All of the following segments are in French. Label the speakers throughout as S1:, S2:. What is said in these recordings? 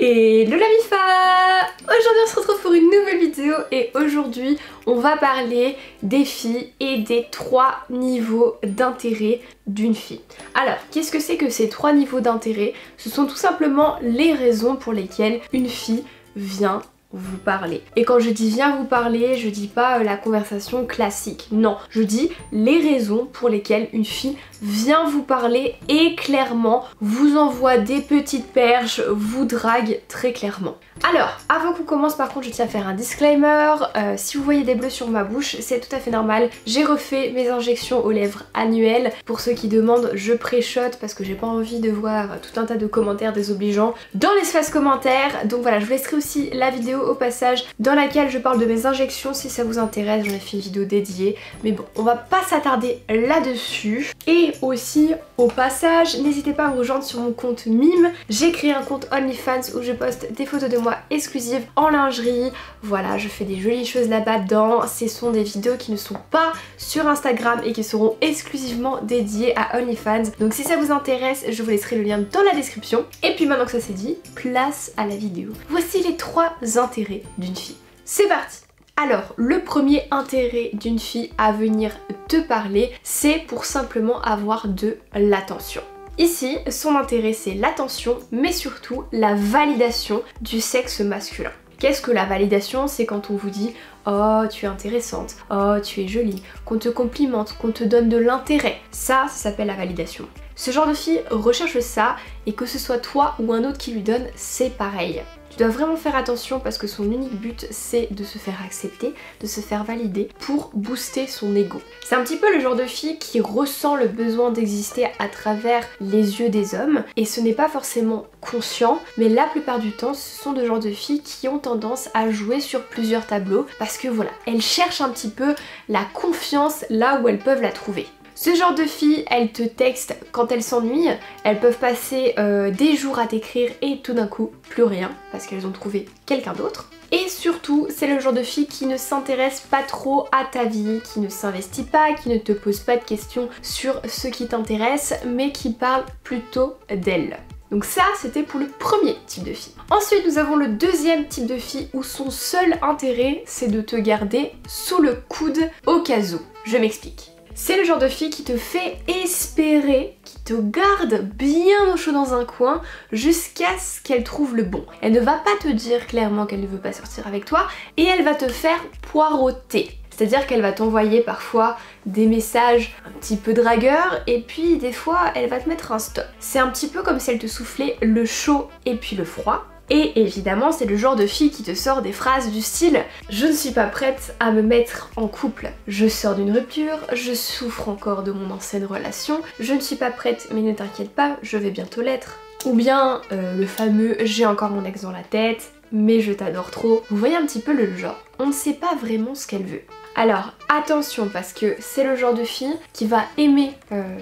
S1: Hello la MIFA! Aujourd'hui on se retrouve pour une nouvelle vidéo et aujourd'hui on va parler des filles et des 3 niveaux d'intérêt d'une fille. Alors qu'est-ce que c'est que ces 3 niveaux d'intérêt? Ce sont tout simplement les raisons pour lesquelles une fille vient vous parler. Et quand je dis viens vous parler, je dis pas la conversation classique. Non, je dis les raisons pour lesquelles une fille vient vous parler et clairement vous envoie des petites perches, vous drague très clairement. Alors, avant qu'on commence par contre, je tiens à faire un disclaimer. Si vous voyez des bleus sur ma bouche, c'est tout à fait normal. J'ai refait mes injections aux lèvres annuelles. Pour ceux qui demandent, je pré-shot parce que j'ai pas envie de voir tout un tas de commentaires désobligeants dans l'espace commentaire. Donc voilà, je vous laisserai aussi la vidéo au passage dans laquelle je parle de mes injections si ça vous intéresse. J'en ai fait une vidéo dédiée. Mais bon, on va pas s'attarder là-dessus. Et aussi, au passage, n'hésitez pas à me rejoindre sur mon compte Mime. J'ai créé un compte OnlyFans où je poste des photos de moi exclusives en lingerie. Voilà, je fais des jolies choses là-bas dedans. Ce sont des vidéos qui ne sont pas sur Instagram et qui seront exclusivement dédiées à OnlyFans. Donc si ça vous intéresse, je vous laisserai le lien dans la description. Et puis maintenant que ça c'est dit, place à la vidéo. Voici les 3 intérêts d'une fille. C'est parti! Alors, le premier intérêt d'une fille à venir te parler, c'est pour simplement avoir de l'attention. Ici, son intérêt c'est l'attention, mais surtout la validation du sexe masculin. Qu'est-ce que la validation? C'est quand on vous dit « Oh, tu es intéressante, oh, tu es jolie », qu'on te complimente, qu'on te donne de l'intérêt. Ça s'appelle la validation. Ce genre de fille recherche ça, et que ce soit toi ou un autre qui lui donne, c'est pareil. Tu dois vraiment faire attention parce que son unique but c'est de se faire accepter, de se faire valider pour booster son ego. C'est un petit peu le genre de fille qui ressent le besoin d'exister à travers les yeux des hommes et ce n'est pas forcément conscient, mais la plupart du temps ce sont de genre de filles qui ont tendance à jouer sur plusieurs tableaux parce que voilà, elles cherchent un petit peu la confiance là où elles peuvent la trouver. Ce genre de filles, elles te textent quand elles s'ennuient, elles peuvent passer des jours à t'écrire et tout d'un coup, plus rien, parce qu'elles ont trouvé quelqu'un d'autre. Et surtout, c'est le genre de fille qui ne s'intéresse pas trop à ta vie, qui ne s'investit pas, qui ne te pose pas de questions sur ce qui t'intéresse, mais qui parle plutôt d'elle. Donc ça, c'était pour le premier type de fille. Ensuite, nous avons le deuxième type de fille où son seul intérêt, c'est de te garder sous le coude au cas où. Je m'explique. C'est le genre de fille qui te fait espérer, qui te garde bien au chaud dans un coin jusqu'à ce qu'elle trouve le bon. Elle ne va pas te dire clairement qu'elle ne veut pas sortir avec toi et elle va te faire poireauter. C'est-à-dire qu'elle va t'envoyer parfois des messages un petit peu dragueurs et puis des fois elle va te mettre un stop. C'est un petit peu comme si elle te soufflait le chaud et puis le froid. Et évidemment, c'est le genre de fille qui te sort des phrases du style « Je ne suis pas prête à me mettre en couple, je sors d'une rupture, je souffre encore de mon ancienne relation, je ne suis pas prête mais ne t'inquiète pas, je vais bientôt l'être. » Ou bien le fameux « J'ai encore mon ex dans la tête, mais je t'adore trop ». Vous voyez un petit peu le genre. On ne sait pas vraiment ce qu'elle veut. Alors attention parce que c'est le genre de fille qui va aimer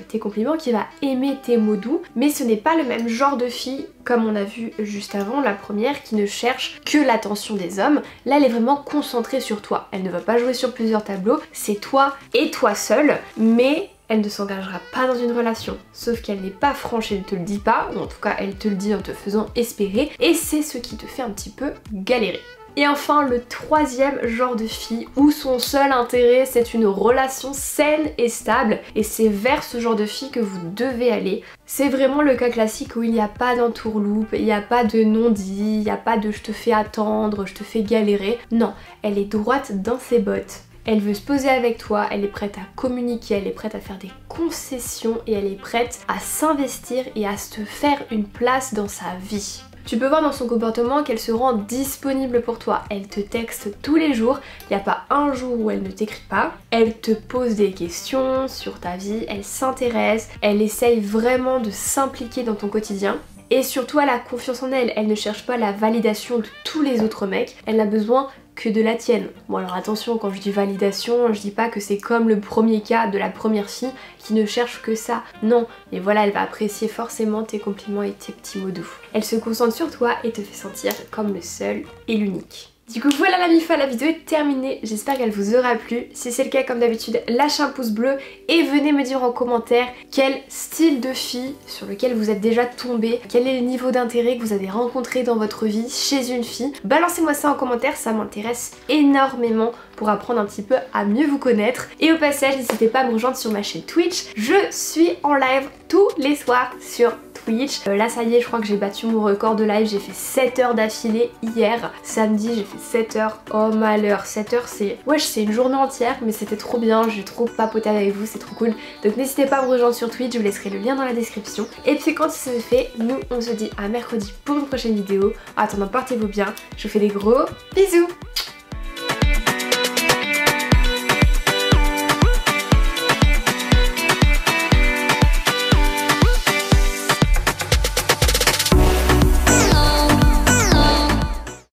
S1: tes compliments, qui va aimer tes mots doux, mais ce n'est pas le même genre de fille comme on a vu juste avant, la première qui ne cherche que l'attention des hommes. Là elle est vraiment concentrée sur toi, elle ne va pas jouer sur plusieurs tableaux, c'est toi et toi seul, mais elle ne s'engagera pas dans une relation, sauf qu'elle n'est pas franche, elle ne te le dit pas, ou en tout cas elle te le dit en te faisant espérer, et c'est ce qui te fait un petit peu galérer. Et enfin, le troisième genre de fille où son seul intérêt c'est une relation saine et stable et c'est vers ce genre de fille que vous devez aller. C'est vraiment le cas classique où il n'y a pas d'entourloupe, il n'y a pas de non-dit, il n'y a pas de je te fais attendre, je te fais galérer. Non, elle est droite dans ses bottes. Elle veut se poser avec toi, elle est prête à communiquer, elle est prête à faire des concessions et elle est prête à s'investir et à se faire une place dans sa vie. Tu peux voir dans son comportement qu'elle se rend disponible pour toi. Elle te texte tous les jours, il n'y a pas un jour où elle ne t'écrit pas. Elle te pose des questions sur ta vie, elle s'intéresse, elle essaye vraiment de s'impliquer dans ton quotidien. Et surtout elle a confiance en elle, elle ne cherche pas la validation de tous les autres mecs, elle n'a besoin que de la tienne. Bon alors attention, quand je dis validation, je dis pas que c'est comme le premier cas de la première fille qui ne cherche que ça. Non, mais voilà, elle va apprécier forcément tes compliments et tes petits mots doux. Elle se concentre sur toi et te fait sentir comme le seul et l'unique. Du coup voilà la MIFA, la vidéo est terminée, j'espère qu'elle vous aura plu. Si c'est le cas, comme d'habitude, lâchez un pouce bleu et venez me dire en commentaire quel style de fille sur lequel vous êtes déjà tombé, quel est le niveau d'intérêt que vous avez rencontré dans votre vie chez une fille. Balancez-moi ça en commentaire, ça m'intéresse énormément pour apprendre un petit peu à mieux vous connaître. Et au passage, n'hésitez pas à me rejoindre sur ma chaîne Twitch. Je suis en live tous les soirs sur Twitch. Là ça y est, je crois que j'ai battu mon record de live, j'ai fait 7 heures d'affilée hier. Samedi j'ai fait 7 heures, oh malheur, 7 heures c'est... Wesh, c'est une journée entière, mais c'était trop bien, j'ai trop papoté avec vous, c'est trop cool. Donc n'hésitez pas à me rejoindre sur Twitch, je vous laisserai le lien dans la description. Et puis quand c'est fait, nous on se dit à mercredi pour une prochaine vidéo. En attendant, portez-vous bien, je vous fais des gros bisous.